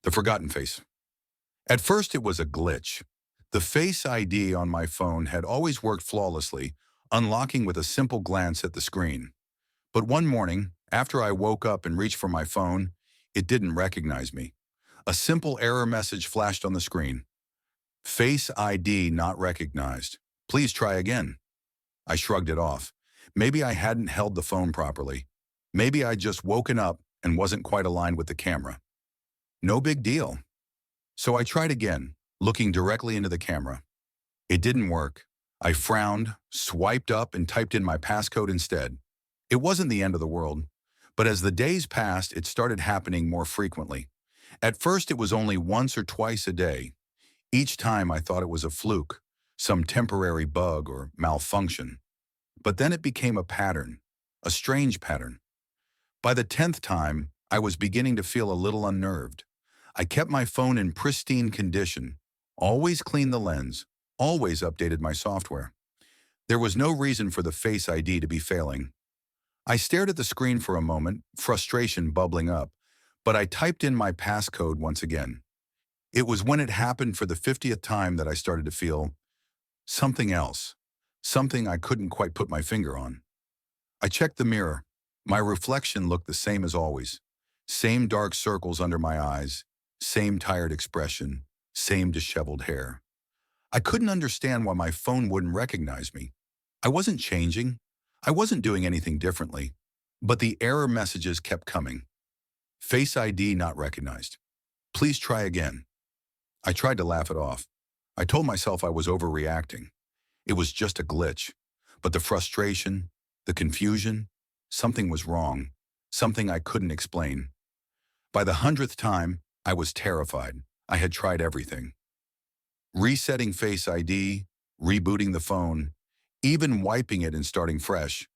The forgotten face. At first, it was a glitch. The Face ID on my phone had always worked flawlessly, unlocking with a simple glance at the screen. But one morning, after I woke up and reached for my phone, it didn't recognize me. A simple error message flashed on the screen. Face ID not recognized. Please try again. I shrugged it off. Maybe I hadn't held the phone properly. Maybe I'd just woken up and wasn't quite aligned with the camera. No big deal. So I tried again, looking directly into the camera. It didn't work. I frowned, swiped up, and typed in my passcode instead. It wasn't the end of the world, but as the days passed, it started happening more frequently. At first, it was only once or twice a day. Each time I thought it was a fluke, some temporary bug or malfunction. But then it became a pattern, a strange pattern. By the 10th time, I was beginning to feel a little unnerved. I kept my phone in pristine condition, always cleaned the lens, always updated my software. There was no reason for the Face ID to be failing. I stared at the screen for a moment, frustration bubbling up, but I typed in my passcode once again. It was when it happened for the 50th time that I started to feel something else, something I couldn't quite put my finger on. I checked the mirror. My reflection looked the same as always. Same dark circles under my eyes, same tired expression, same disheveled hair. I couldn't understand why my phone wouldn't recognize me. I wasn't changing. I wasn't doing anything differently. But the error messages kept coming. Face ID not recognized. Please try again. I tried to laugh it off. I told myself I was overreacting. It was just a glitch. But the frustration, the confusion, something was wrong. Something I couldn't explain. By the 100th time, I was terrified. I had tried everything. Resetting Face ID, rebooting the phone, even wiping it and starting fresh.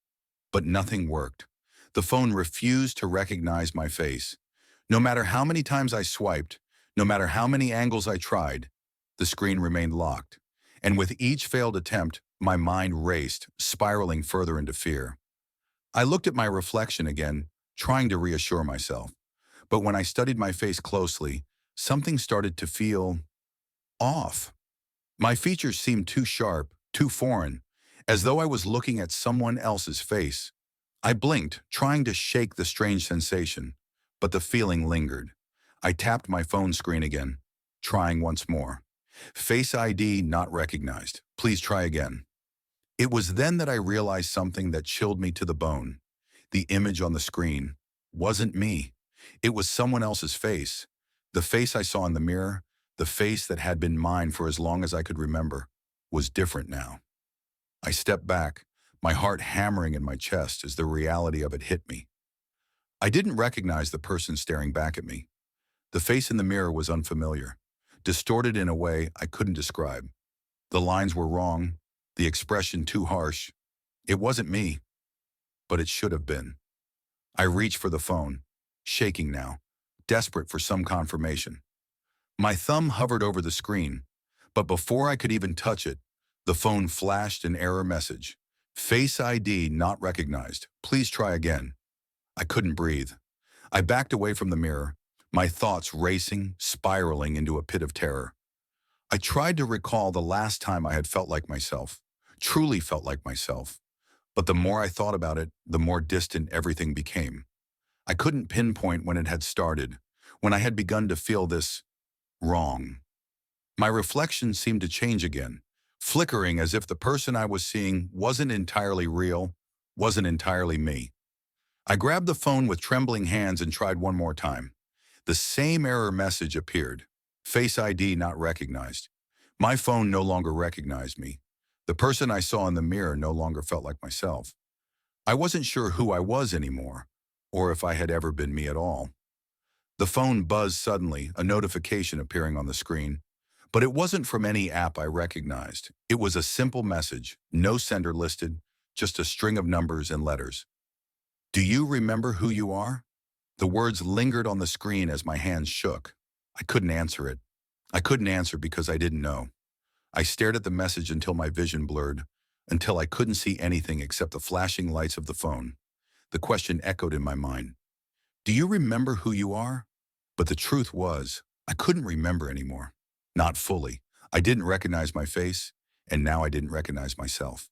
But nothing worked. The phone refused to recognize my face. No matter how many times I swiped, no matter how many angles I tried, the screen remained locked. And with each failed attempt, my mind raced, spiraling further into fear. I looked at my reflection again, trying to reassure myself. But when I studied my face closely, something started to feel off. My features seemed too sharp, too foreign, as though I was looking at someone else's face. I blinked, trying to shake the strange sensation, but the feeling lingered. I tapped my phone screen again, trying once more. Face ID not recognized. Please try again. It was then that I realized something that chilled me to the bone. The image on the screen wasn't me. It was someone else's face. The face I saw in the mirror, the face that had been mine for as long as I could remember, was different now. I stepped back, my heart hammering in my chest as the reality of it hit me. I didn't recognize the person staring back at me. The face in the mirror was unfamiliar, distorted in a way I couldn't describe. The lines were wrong, the expression too harsh. It wasn't me, but it should have been. I reached for the phone, shaking now, desperate for some confirmation. My thumb hovered over the screen, but before I could even touch it, the phone flashed an error message. Face ID not recognized. Please try again. I couldn't breathe. I backed away from the mirror, my thoughts racing, spiraling into a pit of terror. I tried to recall the last time I had felt like myself, truly felt like myself. But the more I thought about it, the more distant everything became. I couldn't pinpoint when it had started, when I had begun to feel this wrong. My reflection seemed to change again, flickering as if the person I was seeing wasn't entirely real, wasn't entirely me. I grabbed the phone with trembling hands and tried one more time. The same error message appeared. Face ID not recognized. My phone no longer recognized me. The person I saw in the mirror no longer felt like myself. I wasn't sure who I was anymore, or if I had ever been me at all. The phone buzzed suddenly, a notification appearing on the screen. But it wasn't from any app I recognized. It was a simple message, no sender listed, just a string of numbers and letters. Do you remember who you are? The words lingered on the screen as my hands shook. I couldn't answer it. I couldn't answer because I didn't know. I stared at the message until my vision blurred, until I couldn't see anything except the flashing lights of the phone. The question echoed in my mind. Do you remember who you are? But the truth was, I couldn't remember anymore. Not fully. I didn't recognize my face, and now I didn't recognize myself.